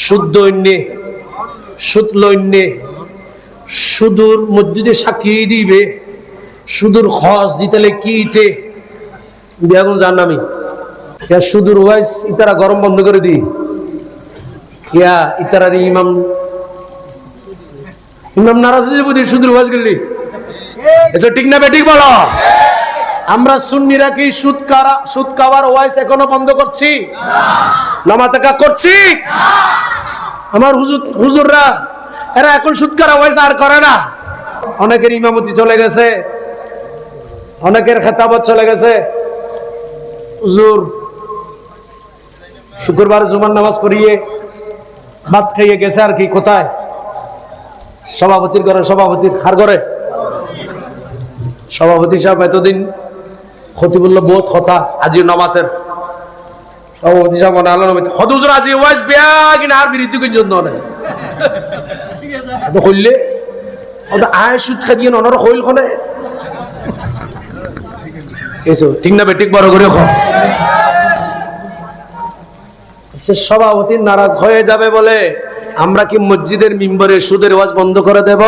শুদ্ধ সুদ লইন্যে সুদূর মসজিদে সাক্ষী দিবে সুদূর খস দিতেলে কি ইটে বেগুন জান আমি সুদূর ওয়াইস ইতারা গরম বন্ধ করে দি কিয়া ইতারার ইমাম নারাজ বুঝি সুদূর ওয়াইস গেলি এসে ঠিক না বেঠিক বলো আমরা সুন্নিরা কি সুদ খাওয়ার ওয়াইস এখনো বন্ধ করছি নামাতেকা করছি আমার হুজুররা এরা এখন সুদ খাওয়ার ওয়াইস আর করে না অনেকের ইমামতি চলে গেছে অনেকের খেতাবত চলে গেছে হুজুর শুক্রবার জুমার নামাজ পড়িয়ে ভাত খাইয়ে গেছে আর কি কোথায় সভাপতির ঘরে সভাপতির খার ঘরে সভাপতি সাহেব এতদিন খতিবুল্লাহ বহুত কথা আজি নমাতের সভাপতি সাহেব মনে আলো নমাতে হুজুর আজি ওয়াইজ বিয়া কিনা আর বিরুদ্ধে কোন জন্য না তো কইলে ওটা আয় সুদ খাইয়ে ননর কইল কোনে এসো ঠিক না বেঠিক বড় করে কও আচ্ছা সভাপতি নারাজ হয়ে যাবে বলে আমরা কি মসজিদের মিম্বরে সুদের ওয়াজ বন্ধ করে দেব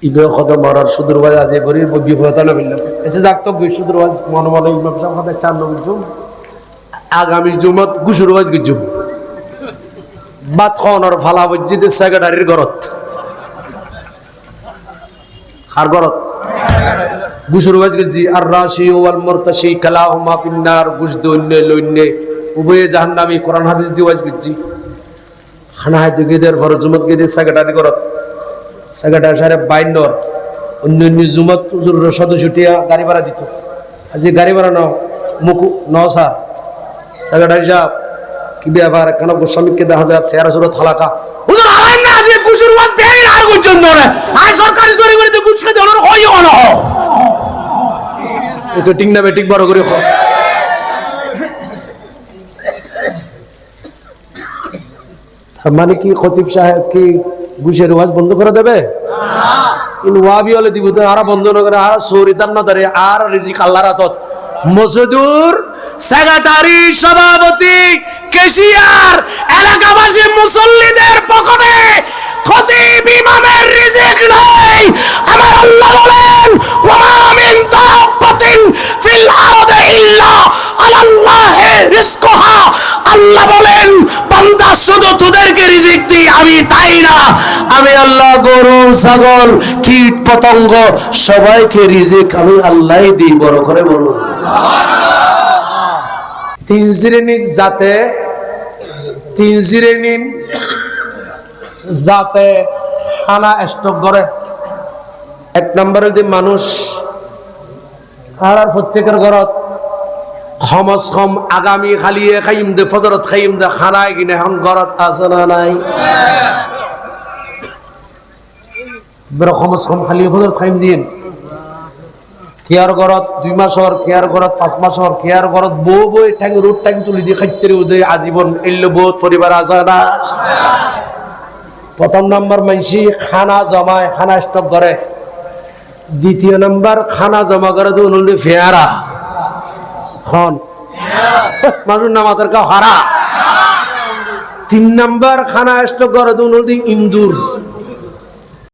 ইবে কদম মারার সুদের ওয়াজ আজ গরিব বিপদ না বিল্লাহ এসে যাক তো সুদের ওয়াজ মনে মনে ইমাম সাহেব কথা চার নবী জুম আগামী জুমত গুসুর ওয়াজ গজুম বাত খনর ফালা মসজিদের সেক্রেটারির ঘরত আর ঘরত গুসুর ওয়াজ গজি আর রাশি ওয়াল মুরতাশি কালাহুমা ফিন্নার গুসদুন্নে লইন্নে উভয়ে জাহান্নামী কোরআন হাদিস দি ওয়াজ গজি খানা হাদিসের পর জুমত গজি সেক্রেটারি ঘরত সেক্রেটারি সাহেব বাইন্ডর অন্য জুমত হুজুর সদস্যটিয়া গাড়ি ভাড়া দিত আজি গাড়ি ভাড়া নাও মুকু নাও স্যার সেক্রেটারি সাহেব কি ব্যাপার কেন গোস্বামীকে 10,000 শেয়ার সুরত হালাকা হুজুর আলাইন না আজি গুসুর ওয়াজ বেই আর গুজন না আর সরকারি জরি করে গুছকে দেওয়ার হইও না এসে ঠিক না বেঠিক বড় করে কও তার মানে কি খতিব সাহেব কি গুশের ওয়াজ বন্ধ করে দেবে না ইন ওয়াবি হলে দিব তো আর বন্ধ না করে আর সরিদান না ধরে আর রিজিক আল্লাহর হাতত মসজিদুর সেক্রেটারি সভাপতি ক্যাশিয়ার এলাকাবাসী মুসল্লিদের পকেটে খতিব ইমামের রিজিক নাই আমার আল্লাহ বলেন ওয়া মিন দাব্বাতিন ফিল আরদি ইল্লা আলাল্লাহি রিজকুহা আল্লাহ বলেন বান্দা শুধু তোদেরকে রিজিক দিই আমি তাই না আমি আল্লাহ গরু ছাগল কীট পতঙ্গ সবাইকে রিজিক আমি আল্লাহই দিই বড় করে বলুন তিন শ্রেণীর জাতে খানা স্টক করে এক নম্বরে যদি মানুষ আর প্রত্যেকের ঘরত খমস কম আগামী খালিয়ে খাইম দে ফজরত খাইম দে খানায় কিনে এখন ঘরত আছে না নাই খমস কম খালিয়ে ফজরত খাইম দিন কেয়ার ঘরত 2 মাসর কেয়ার ঘরত 5 মাসর কেয়ার ঘরত বই ঠ্যাং রোড ঠ্যাং তুলি দিয়ে খাইতে উদয় আজীবন এলে বহুত পরিবার আছে না প্রথম নাম্বার মাইসি খানা জমায় খানা স্টক করে দ্বিতীয় নাম্বার খানা জমা করে তো উনলি ফেয়ারা খন মানুষ নামাতের কা হারা 3 নাম্বার খানা স্টক করে তো উনলি ইন্দুর